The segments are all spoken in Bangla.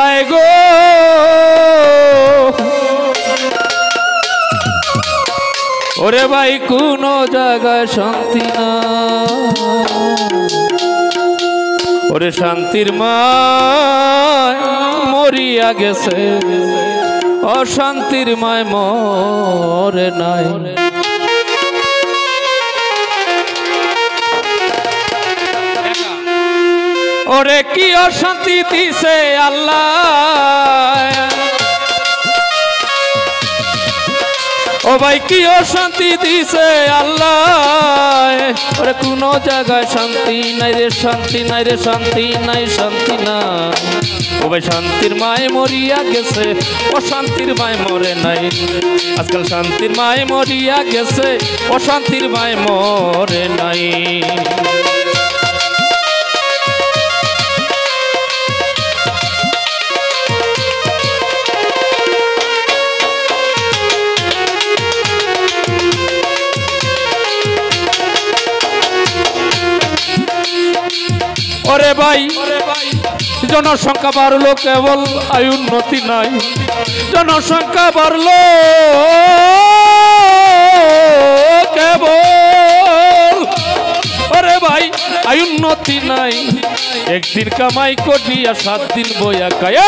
জায়গায় গো ওরে ভাই কোন জায়গায় শান্তি না ওরে শান্তির মায় মরিয়া গেছে অশান্তির মায় মরে নাই ওরে কি অশান্তি দিছে আল্লাহ ও ভাই কি অশান্তি দিছে আল্লাহ ওরে কোন জায়গায় শান্তি নাই রে শান্তি নাই রে শান্তি নাই শান্তি না ও ভাই শান্তির মায় মরিয়া গেছে অশান্তির মায় মরে নাই আজকাল শান্তির মায় মরিয়া গেছে অশান্তির মায় মরে নাই ওরে ভাই জনসংখ্যা বাড়লো কেবল আয় উন্নতি নাই জনসংখ্যা বাড়লো কেবল ওরে ভাই আয় উন্নতি নাই একদিন কামাই করিয়া 7 দিন বইয়া খায়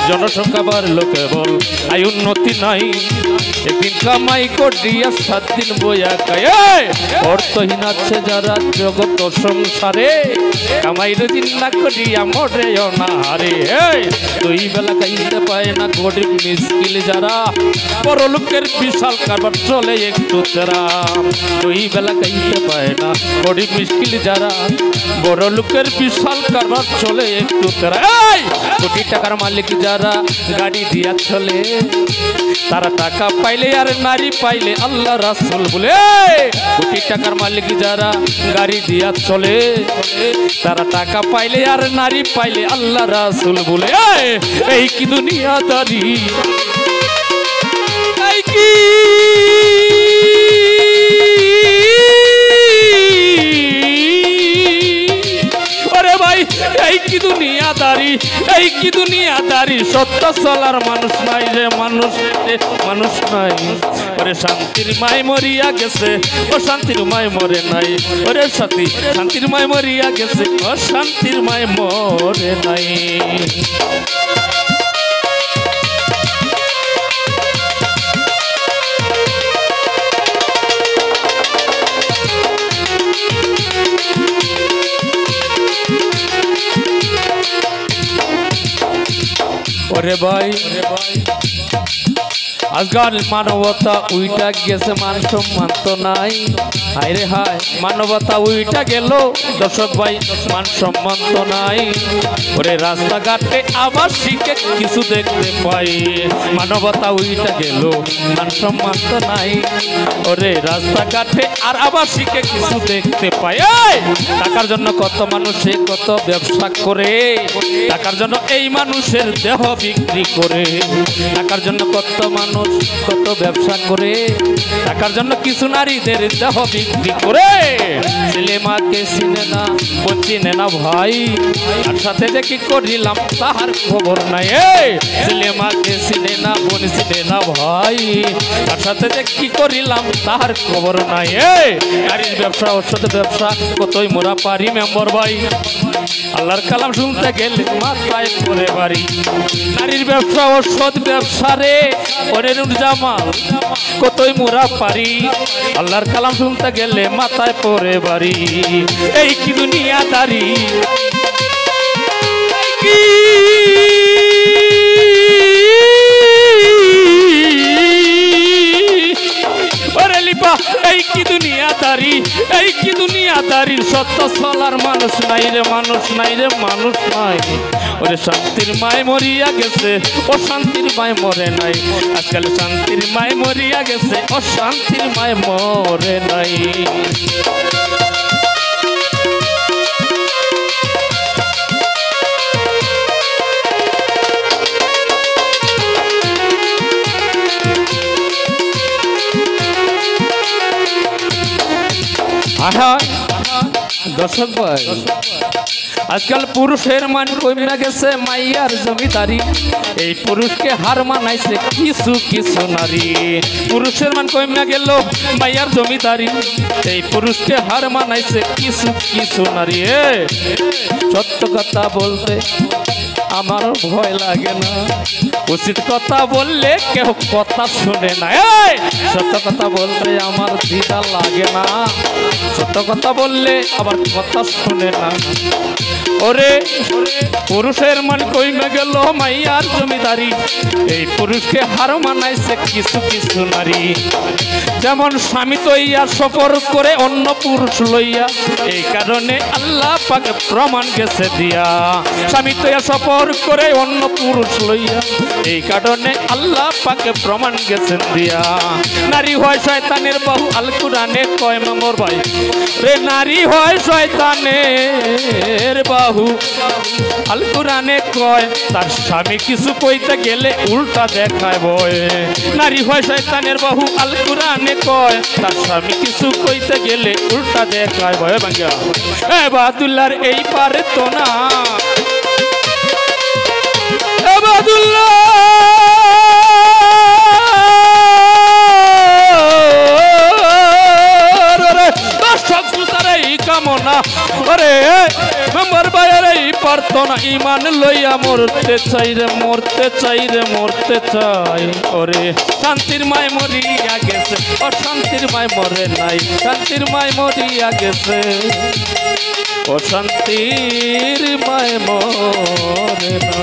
জনসংখ্যা বাড়লো কেবল আয় উন্নতি নাই একদিন কামাই করিয়া 7 দিন বইয়া খায় অর্থহীন আছে যারা জগৎ সংসারে কামাই রোজিন না করিয়া মরেও না হারে দুই বেলা খাইতে পায় না গরিব মিসকিন যারা বড় লোকের বিশাল কারবার চলে একটু তেরা দুই বেলা খাইতে পায় না গরিব মিসকিন যারা বড় লোকের বিশাল কারবার চলে একটু তেরা কোটি টাকার মালিক যারা গাড়ি দিয়া চলে তারা টাকা পাইলে আর নারী পাইলে আল্লাহ রাসূল বলে কোটি টাকার মালিক যারা গাড়ি দিয়া চলে তারা টাকা পাইলে আর নারী পাইলে আল্লাহ রাসূল বলে এই কি দুনিয়াদারি এই কি ওরে ভাই এই কি দুনিয়াদারি এই কি দুনিয়াদারি সত্য চলার মানুষ নাই রে মানুষ নাই ওরে শান্তির মায় মরিয়া গেছে ও শান্তির মায় মরে নাই ওরে সাথী শান্তির মায় মরিয়া গেছে ও শান্তির মায় মরে নাই ওরে ভাই আজকাল মানবতা উইটা গেছে মান সম্মান তো নাই হায় রে হায় মানবতা উইটা গেল দর্শক ভাই মান সম্মান তো নাই ওরে রাস্তাঘাটে আবার শিখে কিছু দেখতে পাই মানবতা উইটা গেল মান সম্মান তো নাই ওরে রাস্তাঘাটে আর আবার শিখে কিছু দেখতে পাই টাকার জন্য কত মানুষে কত ব্যবসা করে টাকার জন্য এই মানুষের দেহ বিক্রি করে টাকার জন্য কত মানুষ কত ব্যবসা করে টাকার জন্য কিছু নারীদের দেহ বিক্রি করে ছেলে মাকে চিনে না বোন চিনে না ভাই তার সাথে যে কি করিলাম তাহার খবর নাই ছেলে মাকে চিনে না বোন চিনে না ভাই তার সাথে যে কি করিলাম তাহার খবর নাই নারীর ব্যবসা ওষুধ ব্যবসা কতই মোরা পারি মেম্বার ভাই আল্লাহর কালাম শুনতে গেলে মাথায় পড়ে বাড়ি নারীর ব্যবসা ওষুধ ব্যবসা রে ওরে জামাল কতই মোরা পারি আল্লাহর কালাম শুনতে গেলে মাথায় পড়ে বাড়ি এই কি দুনিয়াদারি কি ওরে লিপা এই কি দুনিয়াদারি এই কি দুনিয়াদারি সত্য চলার মানুষ নাই রে মানুষ নাই রে মানুষ নাই ওরে শান্তির মায় মরিয়া গেছে ও শান্তির মায় মরে নাই আজকাল শান্তির মায় মরিয়া গেছে ও শান্তির মায় মরে নাই দর্শক ভাই আজকাল পুরুষের মান কমে গেছে মাইয়ার জমিদারি, এই পুরুষকে হার মানাইছে কিছু কিছু নারী। পুরুষের মান কমে গেল মাইয়ার জমিদারি, এই পুরুষকে হার মানাইছে কিছু কিছু নারী। সত্য কথা বলতে আমার ভয় লাগে না, উচিত কথা বললে কেউ কথা শুনে না। সত্য কথা বলতে আমার দ্বিধা লাগে না, সত্য কথা বললে আবার কথা শুনে না। ওরে পুরুষের মান কইমে গেল মাইয়ার জমিদারি, এই পুরুষকে হার মানাইছে কিছু কিছু নারী। যেমন স্বামী তৈয়া সফর করে অন্য পুরুষ লইয়া, এই কারণে আল্লাহ পাকে প্রমাণ গেছে দিয়া। স্বামী তৈয়া সফর করে অন্য পুরুষ লইয়া, এই কারণে আল্লাহ পাকে প্রমাণ গেছেন দিয়া। নারী হয় শয়তানের বাহু, আল কুরআনে কয় মামর ভাই রে, নারী হয় শয়তানের বাহু, আল কুরআনে কয় তার স্বামী কিছু কইতে গেলে উল্টা দেখায় বয়। নারী হয় শয়তানের বাহু, আল কুরআনে কয় তার স্বামী কিছু কইতে গেলে উল্টা দেখায় বয়। ভাঙ্গা এ বাদুল্লার এই পারে তো না, এ বাদুল্লাহ কামনা ওরে মেম্বার বাইরে পারতো না, ইমান লইয়া মরতে চাই রে, মরতে চাই রে, মরতে চাই। ওরে শান্তির মায় মরিয়া গেছে, অশান্তির মায় মরে নাই, শান্তির মায় মরিয়া গেছে, অশান্তির মায় মরে না।